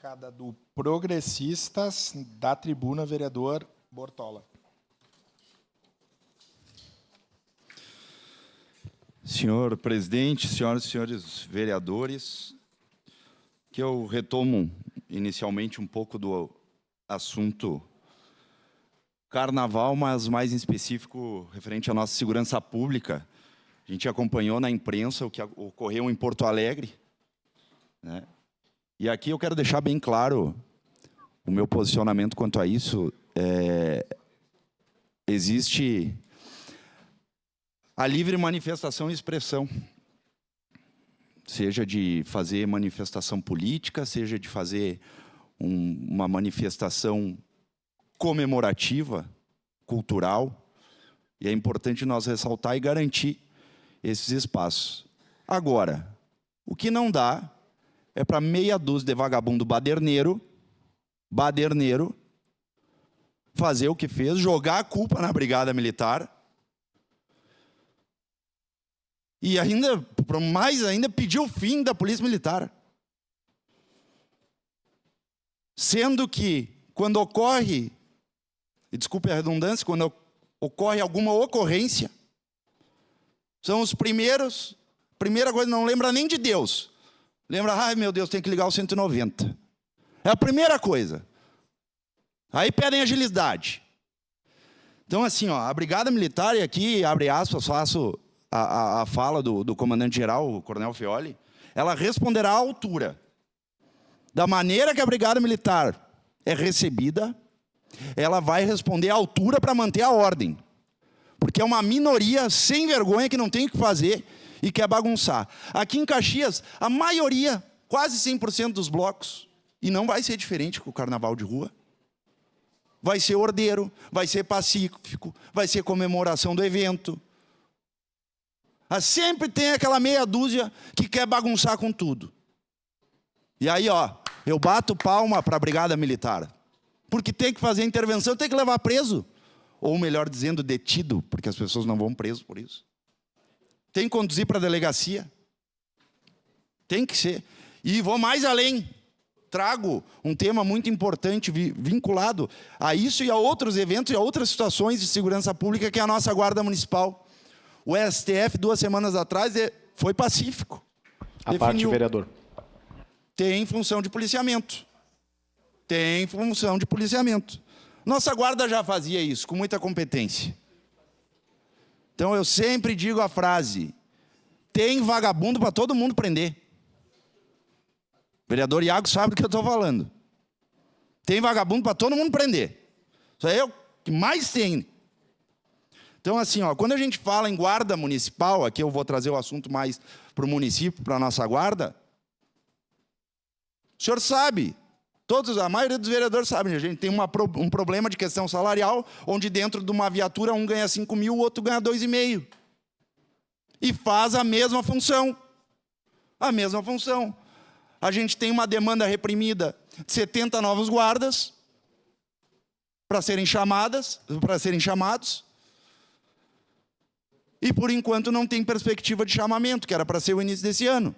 bancada do Progressistas, da tribuna, vereador Bortola. Senhor presidente, senhoras e senhores vereadores, que eu retomo inicialmente um pouco do assunto carnaval, mas mais em específico referente à nossa segurança pública. A gente acompanhou na imprensa o que ocorreu em Porto Alegre, né? E aqui eu quero deixar bem claro o meu posicionamento quanto a isso. Existe a livre manifestação e expressão, seja de fazer manifestação política, seja de fazer uma manifestação comemorativa, cultural, e é importante nós ressaltar e garantir esses espaços. Agora, o que não dá é para meia dúzia de vagabundo baderneiro, fazer o que fez, jogar a culpa na Brigada Militar e ainda, mais ainda, pedir o fim da Polícia Militar. Sendo que, quando ocorre, e desculpe a redundância, quando ocorre alguma ocorrência, são os primeiros, primeira coisa, não lembra nem de Deus. Lembra, ai meu Deus, tem que ligar o 190. É a primeira coisa. Aí pedem agilidade. Então, assim, ó, a Brigada Militar, e aqui, abre aspas, faço a fala do comandante-geral, o Coronel Feoli, ela responderá à altura. Da maneira que a Brigada Militar é recebida, ela vai responder à altura para manter a ordem. Porque é uma minoria sem vergonha que não tem o que fazer e quer bagunçar. Aqui em Caxias, a maioria, quase 100% dos blocos, e não vai ser diferente com o carnaval de rua, vai ser ordeiro, vai ser pacífico, vai ser comemoração do evento. Sempre tem aquela meia dúzia que quer bagunçar com tudo. E aí, ó, eu bato palma para a Brigada Militar. Porque tem que fazer intervenção, tem que levar preso. Ou melhor dizendo, detido, porque as pessoas não vão preso por isso. Tem que conduzir para a delegacia. Tem que ser. E vou mais além. Trago um tema muito importante vinculado a isso e a outros eventos e a outras situações de segurança pública, que é a nossa Guarda Municipal. O STF, 2 semanas atrás, foi pacífico. A parte, vereador. Tem função de policiamento. Tem função de policiamento. Nossa guarda já fazia isso, com muita competência. Então, eu sempre digo a frase, tem vagabundo para todo mundo prender. O vereador Iago sabe do que eu estou falando. Tem vagabundo para todo mundo prender. Isso aí é o que mais tem. Então, assim, ó, quando a gente fala em guarda municipal, aqui eu vou trazer o assunto mais para o município, para a nossa guarda. O senhor sabe, a maioria dos vereadores sabem, a gente tem um problema de questão salarial, onde dentro de uma viatura um ganha 5 mil, o outro ganha 2,5. E faz a mesma função. A mesma função. A gente tem uma demanda reprimida de 70 novos guardas para serem chamados. E, por enquanto, não tem perspectiva de chamamento, que era para ser o início desse ano.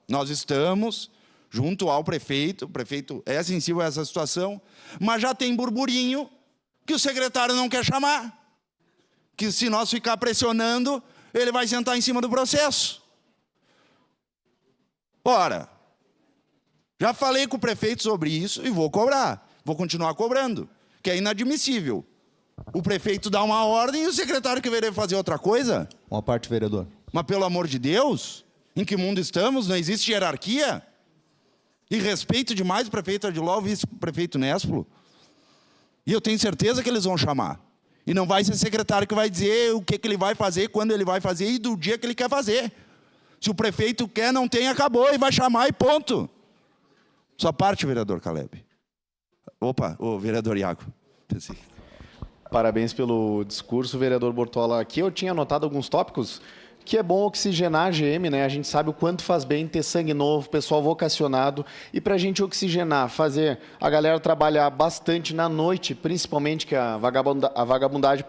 Nós estamos junto ao prefeito, o prefeito é sensível a essa situação, mas já tem burburinho que o secretário não quer chamar. Que se nós ficar pressionando, ele vai sentar em cima do processo. Ora, já falei com o prefeito sobre isso e vou cobrar, vou continuar cobrando, que é inadmissível. O prefeito dá uma ordem e o secretário querer fazer outra coisa? Uma parte, vereador. Mas, pelo amor de Deus, em que mundo estamos? Não existe hierarquia? E respeito demais o prefeito Adiló, o vice-prefeito Nespolo. E eu tenho certeza que eles vão chamar. E não vai ser secretário que vai dizer o que ele vai fazer, quando ele vai fazer e do dia que ele quer fazer. Se o prefeito quer, não tem, acabou, e vai chamar e ponto. Sua parte, vereador Caleb. Opa, o vereador Iago. Parabéns pelo discurso, vereador Bortola. Aqui eu tinha anotado alguns tópicos que é bom oxigenar a GM, né? A gente sabe o quanto faz bem ter sangue novo, pessoal vocacionado. E para a gente oxigenar, fazer a galera trabalhar bastante na noite, principalmente, que a vagabundagem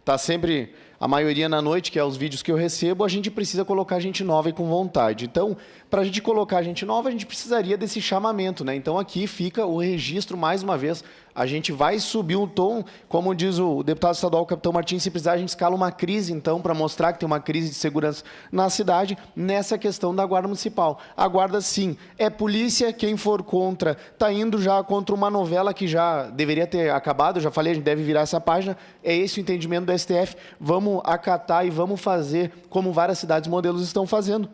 tá sempre a maioria na noite, que é os vídeos que eu recebo, a gente precisa colocar gente nova e com vontade. Então, para a gente colocar gente nova, a gente precisaria desse chamamento, né? Então, aqui fica o registro, mais uma vez, a gente vai subir um tom, como diz o deputado estadual Capitão Martins, se precisar, a gente escala uma crise, então, para mostrar que tem uma crise de segurança na cidade, nessa questão da Guarda Municipal. A Guarda, sim, é polícia, quem for contra, está indo já contra uma novela que já deveria ter acabado, eu já falei, a gente deve virar essa página, é esse o entendimento do STF, vamos acatar e vamos fazer como várias cidades modelos estão fazendo.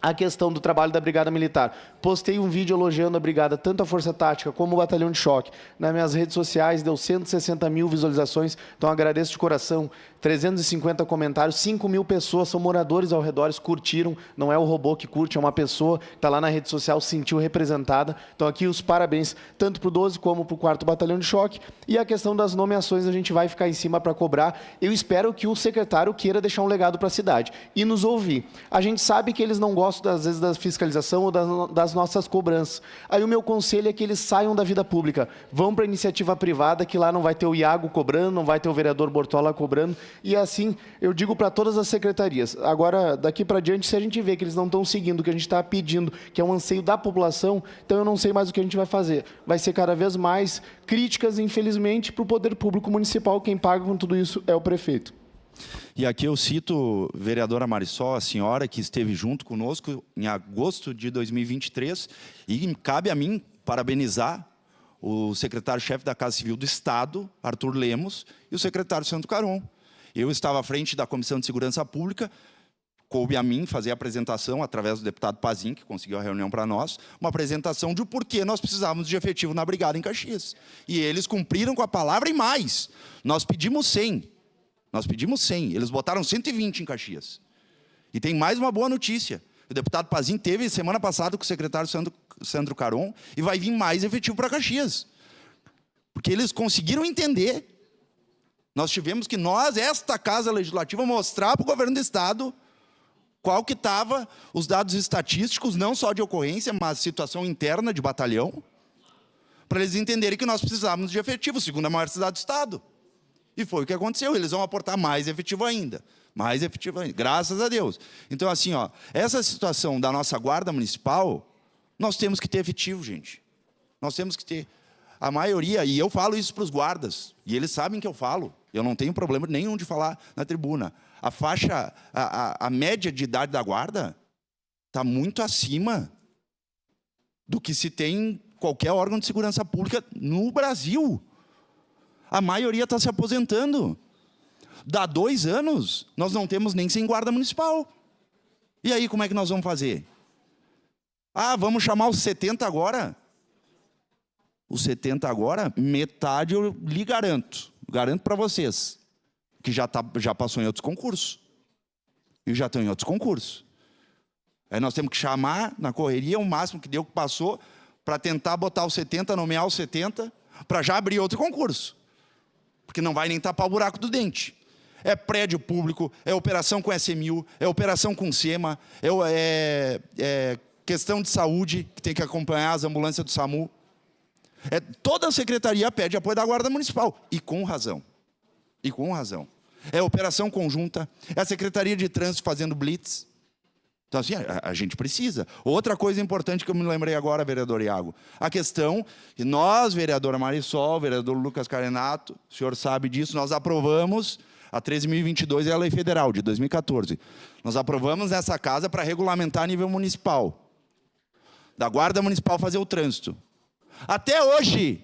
A questão do trabalho da Brigada Militar. Postei um vídeo elogiando a Brigada, tanto a Força Tática como o Batalhão de Choque. Nas minhas redes sociais, deu 160 mil visualizações, então agradeço de coração. 350 comentários, 5 mil pessoas, são moradores ao redor, curtiram, não é o robô que curte, é uma pessoa que está lá na rede social, se sentiu representada. Então aqui os parabéns, tanto para o 12 como para o 4º Batalhão de Choque. E a questão das nomeações, a gente vai ficar em cima para cobrar. Eu espero que o secretário queira deixar um legado para a cidade e nos ouvir. A gente sabe que eles não gostam, às vezes, da fiscalização ou das nossas cobranças. Aí o meu conselho é que eles saiam da vida pública, vão para a iniciativa privada, que lá não vai ter o Iago cobrando, não vai ter o vereador Bortola cobrando. E assim, eu digo para todas as secretarias. Agora, daqui para diante, se a gente vê que eles não estão seguindo o que a gente está pedindo, que é um anseio da população, então eu não sei mais o que a gente vai fazer. Vai ser cada vez mais críticas, infelizmente, para o poder público municipal. Quem paga com tudo isso é o prefeito. E aqui eu cito a vereadora Marisol, a senhora que esteve junto conosco em agosto de 2023, e cabe a mim parabenizar o secretário-chefe da Casa Civil do Estado, Arthur Lemos, e o secretário Sandro Caron. Eu estava à frente da Comissão de Segurança Pública, coube a mim fazer a apresentação, através do deputado Pazin, que conseguiu a reunião para nós, uma apresentação de porquê nós precisávamos de efetivo na Brigada em Caxias. E eles cumpriram com a palavra e mais. Nós pedimos 100. Nós pedimos 100. Eles botaram 120 em Caxias. E tem mais uma boa notícia. O deputado Pazin teve semana passada com o secretário Sandro Caron e vai vir mais efetivo para Caxias. Porque eles conseguiram entender. Nós tivemos que esta Casa Legislativa, mostrar para o governo do Estado qual que estava os dados estatísticos, não só de ocorrência, mas situação interna de batalhão, para eles entenderem que nós precisávamos de efetivo, segunda maior cidade do Estado. E foi o que aconteceu, eles vão aportar mais efetivo ainda, graças a Deus. Então, assim, ó, essa situação da nossa Guarda Municipal, nós temos que ter efetivo, gente. Nós temos que ter. A maioria, e eu falo isso para os guardas, e eles sabem que eu falo, eu não tenho problema nenhum de falar na tribuna. A faixa, a média de idade da guarda está muito acima do que se tem em qualquer órgão de segurança pública no Brasil. A maioria está se aposentando. Dá 2 anos, nós não temos nem 100 guarda municipal. E aí, como é que nós vamos fazer? Ah, vamos chamar os 70 agora? Os 70 agora, metade eu lhe garanto. Garanto para vocês. Que já passou em outros concursos. E já estão em outros concursos. Aí nós temos que chamar na correria o máximo que deu, que passou, para tentar botar os 70, nomear os 70, para já abrir outro concurso. Porque não vai nem tapar o buraco do dente. É prédio público, é operação com SMU, é operação com SEMA, é questão de saúde, que tem que acompanhar as ambulâncias do SAMU. Toda a secretaria pede apoio da Guarda Municipal. E com razão. E com razão. É operação conjunta, é a Secretaria de Trânsito fazendo blitz. Então, assim, a gente precisa. Outra coisa importante que eu me lembrei agora, vereador Iago, a questão que nós, vereadora Marisol, vereador Lucas Carenato, o senhor sabe disso, nós aprovamos, a 13.022 é a lei federal, de 2014. Nós aprovamos nessa casa para regulamentar a nível municipal. Da Guarda Municipal fazer o trânsito. Até hoje,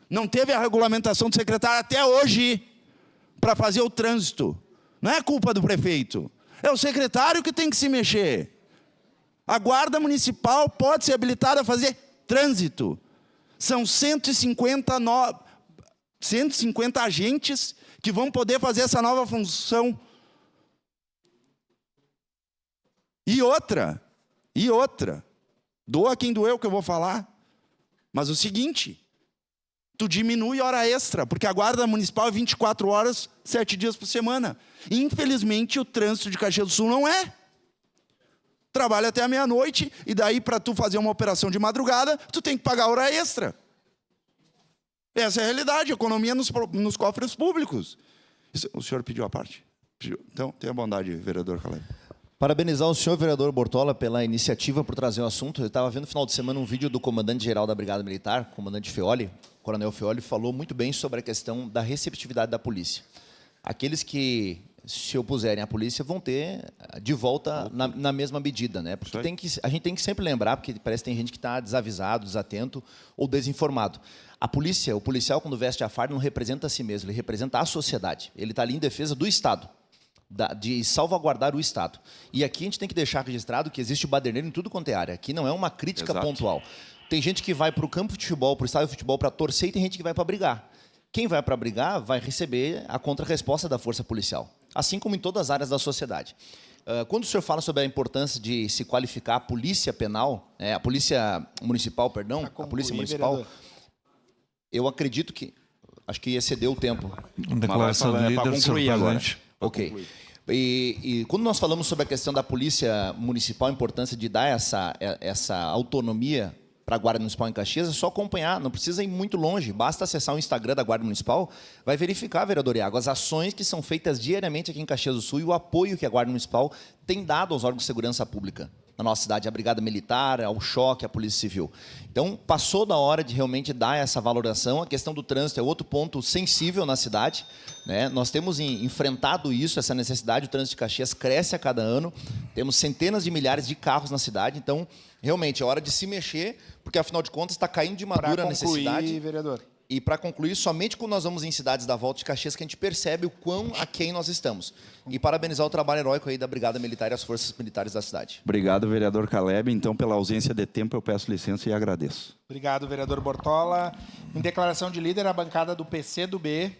não teve a regulamentação do secretário, até hoje, para fazer o trânsito. Não é culpa do prefeito. É o secretário que tem que se mexer. A Guarda Municipal pode ser habilitada a fazer trânsito. São 150 agentes que vão poder fazer essa nova função. E outra, doa quem doeu que eu vou falar. Mas o seguinte, tu diminui hora extra, porque a Guarda Municipal é 24 horas, 7 dias por semana. Infelizmente, o trânsito de Caxias do Sul não é. Trabalha até a meia-noite, e daí, para tu fazer uma operação de madrugada, tu tem que pagar hora extra. Essa é a realidade, a economia nos cofres públicos. O senhor pediu a parte? Então, tenha bondade, vereador Caleb. Parabenizar o senhor vereador Bortola pela iniciativa por trazer o assunto. Eu estava vendo no final de semana um vídeo do comandante-geral da Brigada Militar, comandante Feoli, Coronel Feoli, falou muito bem sobre a questão da receptividade da polícia. Aqueles que se opuserem à polícia vão ter de volta na mesma medida, né? Porque a gente tem que sempre lembrar, porque parece que tem gente que está desavisado, desatento ou desinformado. A polícia, o policial, quando veste a farda, não representa a si mesmo, ele representa a sociedade. Ele está ali em defesa do Estado, de salvaguardar o Estado. E aqui a gente tem que deixar registrado que existe o baderneiro em tudo quanto é área. Aqui não é uma crítica pontual. Tem gente que vai para o campo de futebol, para o estádio de futebol, para torcer, e tem gente que vai para brigar. Quem vai para brigar vai receber a contrarresposta da força policial, assim como em todas as áreas da sociedade. Quando o senhor fala sobre a importância de se qualificar a polícia penal, a polícia municipal, perdão, a polícia municipal, vereador, eu acredito que, acho que excedeu o tempo. Declaração de líder, senhor presidente. Ok. E quando nós falamos sobre a questão da polícia municipal, a importância de dar essa autonomia para a Guarda Municipal em Caxias, é só acompanhar, não precisa ir muito longe, basta acessar o Instagram da Guarda Municipal, vai verificar, vereador Iago, as ações que são feitas diariamente aqui em Caxias do Sul e o apoio que a Guarda Municipal tem dado aos órgãos de segurança pública na nossa cidade, a Brigada Militar, ao Choque, a Polícia Civil. Então, passou da hora de realmente dar essa valoração. A questão do trânsito é outro ponto sensível na cidade, né? Nós temos enfrentado isso, essa necessidade, o trânsito de Caxias cresce a cada ano, temos centenas de milhares de carros na cidade, então, realmente, é hora de se mexer, porque, afinal de contas, está caindo de madura a necessidade. Vereador. E, para concluir, somente quando nós vamos em cidades da volta de Caxias que a gente percebe o quão aquém nós estamos. E parabenizar o trabalho heróico aí da Brigada Militar e as forças militares da cidade. Obrigado, vereador Caleb. Então, pela ausência de tempo, eu peço licença e agradeço. Obrigado, vereador Bortola. Em declaração de líder, a bancada do PCdoB.